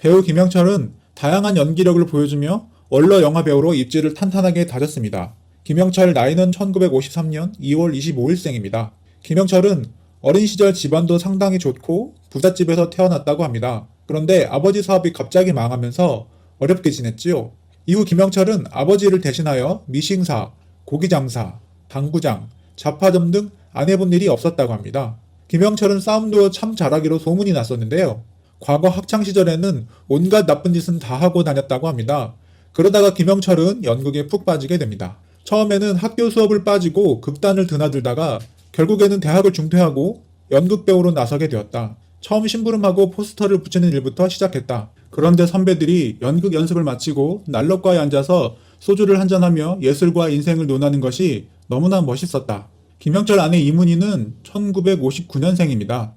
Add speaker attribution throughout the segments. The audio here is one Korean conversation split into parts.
Speaker 1: 배우 김영철은 다양한 연기력을 보여주며 원로 영화 배우로 입지를 탄탄하게 다졌습니다. 김영철 나이는 1953년 2월 25일생입니다. 김영철은 어린 시절 집안도 상당히 좋고 부잣집에서 태어났다고 합니다. 그런데 아버지 사업이 갑자기 망하면서 어렵게 지냈지요. 이후 김영철은 아버지를 대신하여 미싱사, 고기장사, 당구장, 잡화점 등 안 해본 일이 없었다고 합니다. 김영철은 싸움도 참 잘하기로 소문이 났었는데요. 과거 학창시절에는 온갖 나쁜 짓은 다 하고 다녔다고 합니다. 그러다가 김영철은 연극에 푹 빠지게 됩니다. 처음에는 학교 수업을 빠지고 극단을 드나들다가 결국에는 대학을 중퇴하고 연극배우로 나서게 되었다. 처음 심부름하고 포스터를 붙이는 일부터 시작했다. 그런데 선배들이 연극 연습을 마치고 난로가에 앉아서 소주를 한잔하며 예술과 인생을 논하는 것이 너무나 멋있었다. 김영철 아내 이문희는 1959년생입니다.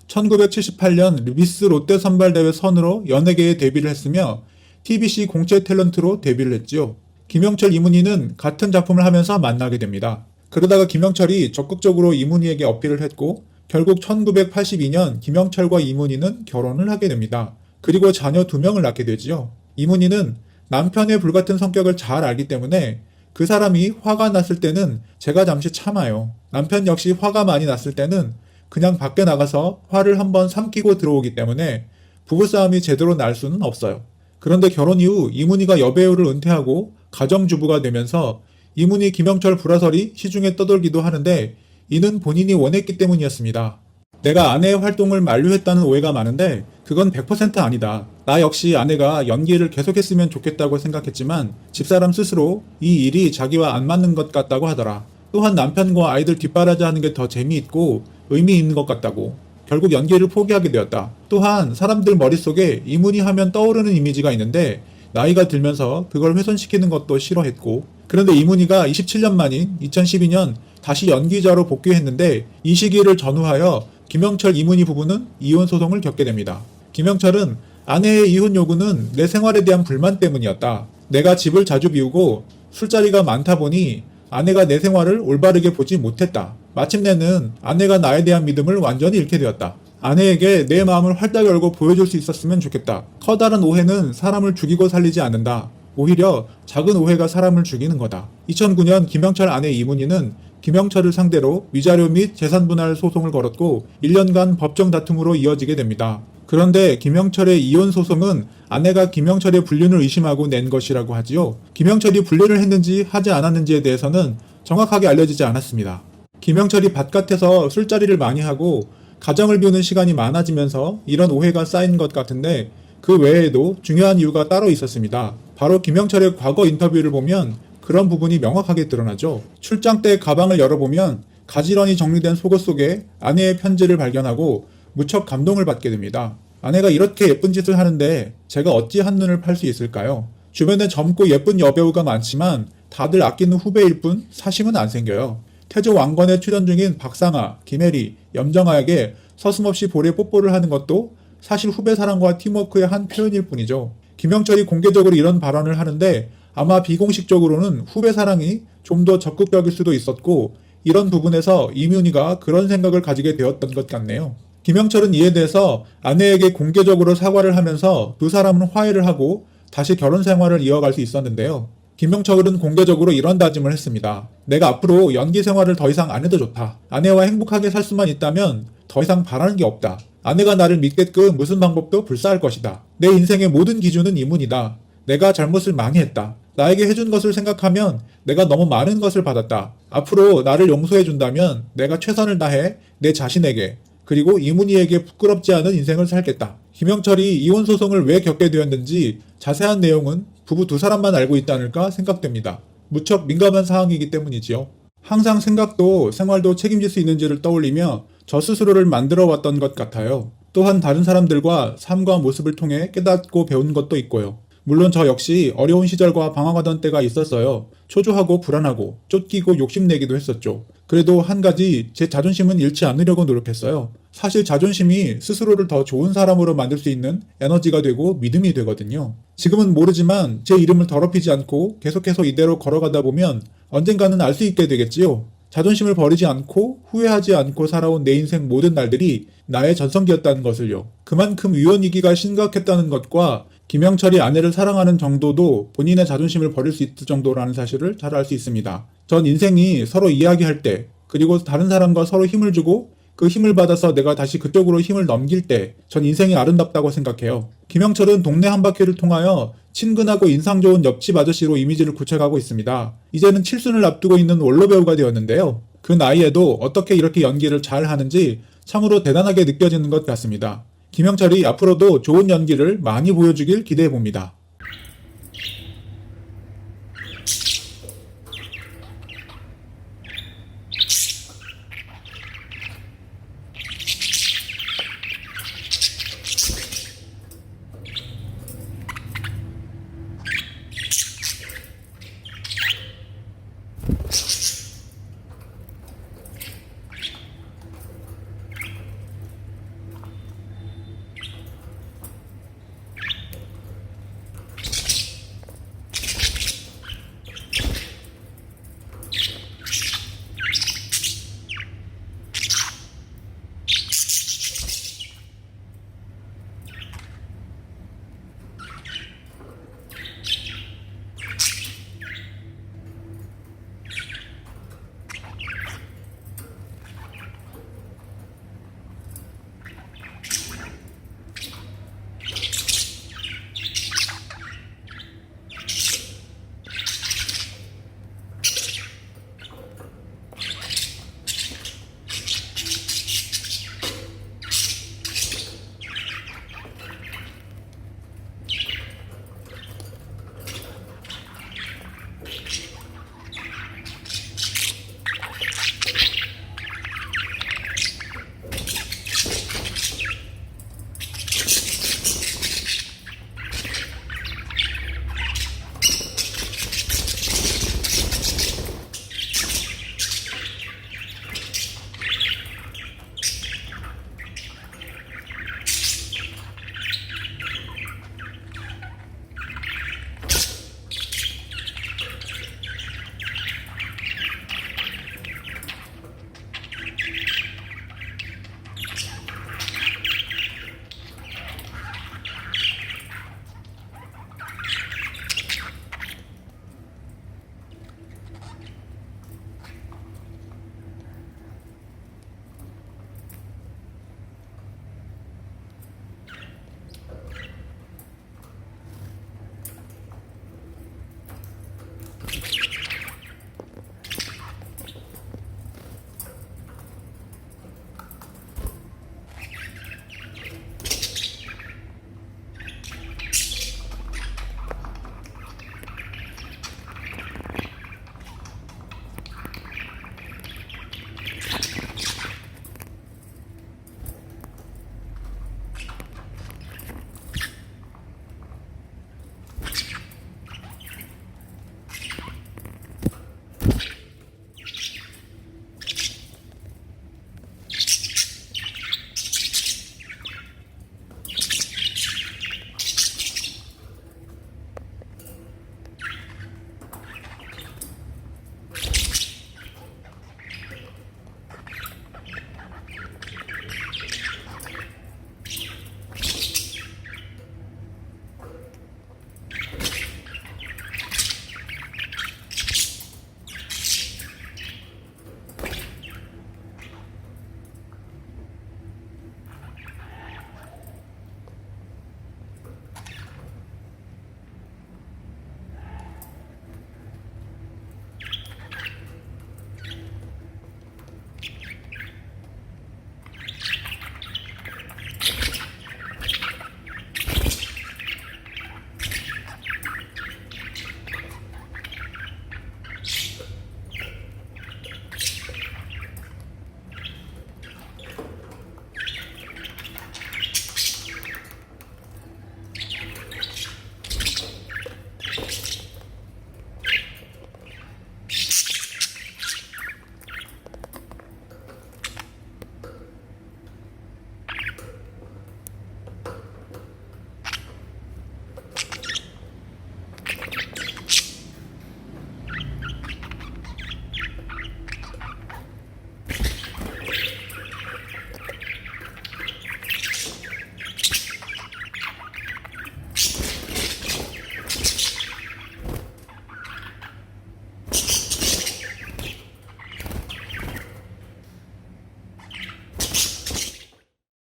Speaker 1: 1978년 미스 롯데 선발대회 선으로 연예계에 데뷔를 했으며 TBC 공채 탤런트로 데뷔를 했지요. 김영철, 이문희는 같은 작품을 하면서 만나게 됩니다. 그러다가 김영철이 적극적으로 이문희에게 어필을 했고 결국 1982년 김영철과 이문희는 결혼을 하게 됩니다. 그리고 자녀 2명을 낳게 되지요. 이문희는 남편의 불같은 성격을 잘 알기 때문에 그 사람이 화가 났을 때는 제가 잠시 참아요. 남편 역시 화가 많이 났을 때는 그냥 밖에 나가서 화를 한번 삼키고 들어오기 때문에 부부싸움이 제대로 날 수는 없어요. 그런데 결혼 이후 이문희가 여배우를 은퇴하고 가정주부가 되면서 이문희 김영철 불화설이 시중에 떠돌기도 하는데 이는 본인이 원했기 때문이었습니다. 내가 아내의 활동을 만류했다는 오해가 많은데 그건 100% 아니다. 나 역시 아내가 연기를 계속했으면 좋겠다고 생각했지만 집사람 스스로 이 일이 자기와 안 맞는 것 같다고 하더라. 또한 남편과 아이들 뒷바라지하는 게 더 재미있고 의미 있는 것 같다고. 결국 연기를 포기하게 되었다. 또한 사람들 머릿속에 이문희 하면 떠오르는 이미지가 있는데 나이가 들면서 그걸 훼손시키는 것도 싫어했고 그런데 이문희가 27년 만인 2012년 다시 연기자로 복귀했는데 이 시기를 전후하여 김영철, 이문희 부부는 이혼 소송을 겪게 됩니다. 김영철은 아내의 이혼 요구는 내 생활에 대한 불만 때문이었다. 내가 집을 자주 비우고 술자리가 많다 보니 아내가 내 생활을 올바르게 보지 못했다. 마침내는 아내가 나에 대한 믿음을 완전히 잃게 되었다. 아내에게 내 마음을 활짝 열고 보여줄 수 있었으면 좋겠다. 커다란 오해는 사람을 죽이고 살리지 않는다. 오히려 작은 오해가 사람을 죽이는 거다. 2009년 김영철 아내 이문희는 김영철을 상대로 위자료 및 재산분할 소송을 걸었고 1년간 법정 다툼으로 이어지게 됩니다. 그런데 김영철의 이혼 소송은 아내가 김영철의 불륜을 의심하고 낸 것이라고 하지요. 김영철이 불륜을 했는지 하지 않았는지에 대해서는 정확하게 알려지지 않았습니다. 김영철이 바깥에서 술자리를 많이 하고 가정을 비우는 시간이 많아지면서 이런 오해가 쌓인 것 같은데 그 외에도 중요한 이유가 따로 있었습니다. 바로 김영철의 과거 인터뷰를 보면 그런 부분이 명확하게 드러나죠. 출장 때 가방을 열어보면 가지런히 정리된 속옷 속에 아내의 편지를 발견하고 무척 감동을 받게 됩니다. 아내가 이렇게 예쁜 짓을 하는데 제가 어찌 한눈을 팔 수 있을까요? 주변에 젊고 예쁜 여배우가 많지만 다들 아끼는 후배일 뿐 사심은 안 생겨요. 태조 왕건에 출연 중인 박상아, 김혜리, 염정아에게 서슴없이 볼에 뽀뽀를 하는 것도 사실 후배 사랑과 팀워크의 한 표현일 뿐이죠. 김영철이 공개적으로 이런 발언을 하는데 아마 비공식적으로는 후배 사랑이 좀 더 적극적일 수도 있었고 이런 부분에서 이문희가 그런 생각을 가지게 되었던 것 같네요. 김영철은 이에 대해서 아내에게 공개적으로 사과를 하면서 두 사람은 화해를 하고 다시 결혼 생활을 이어갈 수 있었는데요. 김영철은 공개적으로 이런 다짐을 했습니다. 내가 앞으로 연기 생활을 더 이상 안 해도 좋다. 아내와 행복하게 살 수만 있다면 더 이상 바라는 게 없다. 아내가 나를 믿게끔 무슨 방법도 불사할 것이다. 내 인생의 모든 기준은 이문이다. 내가 잘못을 많이 했다. 나에게 해준 것을 생각하면 내가 너무 많은 것을 받았다. 앞으로 나를 용서해준다면 내가 최선을 다해 내 자신에게 그리고 이문희에게 부끄럽지 않은 인생을 살겠다. 김영철이 이혼 소송을 왜 겪게 되었는지 자세한 내용은 부부 두 사람만 알고 있지 않을까 생각됩니다. 무척 민감한 사항이기 때문이지요. 항상 생각도 생활도 책임질 수 있는지를 떠올리며 저 스스로를 만들어 왔던 것 같아요. 또한 다른 사람들과 삶과 모습을 통해 깨닫고 배운 것도 있고요. 물론 저 역시 어려운 시절과 방황하던 때가 있었어요. 초조하고 불안하고 쫓기고 욕심내기도 했었죠. 그래도 한 가지 제 자존심은 잃지 않으려고 노력했어요. 사실 자존심이 스스로를 더 좋은 사람으로 만들 수 있는 에너지가 되고 믿음이 되거든요. 지금은 모르지만 제 이름을 더럽히지 않고 계속해서 이대로 걸어가다 보면 언젠가는 알 수 있게 되겠지요. 자존심을 버리지 않고 후회하지 않고 살아온 내 인생 모든 날들이 나의 전성기였다는 것을요. 그만큼 위원위기가 심각했다는 것과 김영철이 아내를 사랑하는 정도도 본인의 자존심을 버릴 수 있을 정도라는 사실을 잘 알 수 있습니다. 전 인생이 서로 이야기할 때, 그리고 다른 사람과 서로 힘을 주고 그 힘을 받아서 내가 다시 그쪽으로 힘을 넘길 때 전 인생이 아름답다고 생각해요. 김영철은 동네 한 바퀴를 통하여 친근하고 인상 좋은 옆집 아저씨로 이미지를 구축하고 있습니다. 이제는 칠순을 앞두고 있는 원로 배우가 되었는데요. 그 나이에도 어떻게 이렇게 연기를 잘 하는지 참으로 대단하게 느껴지는 것 같습니다. 김영철이 앞으로도 좋은 연기를 많이 보여주길 기대해 봅니다.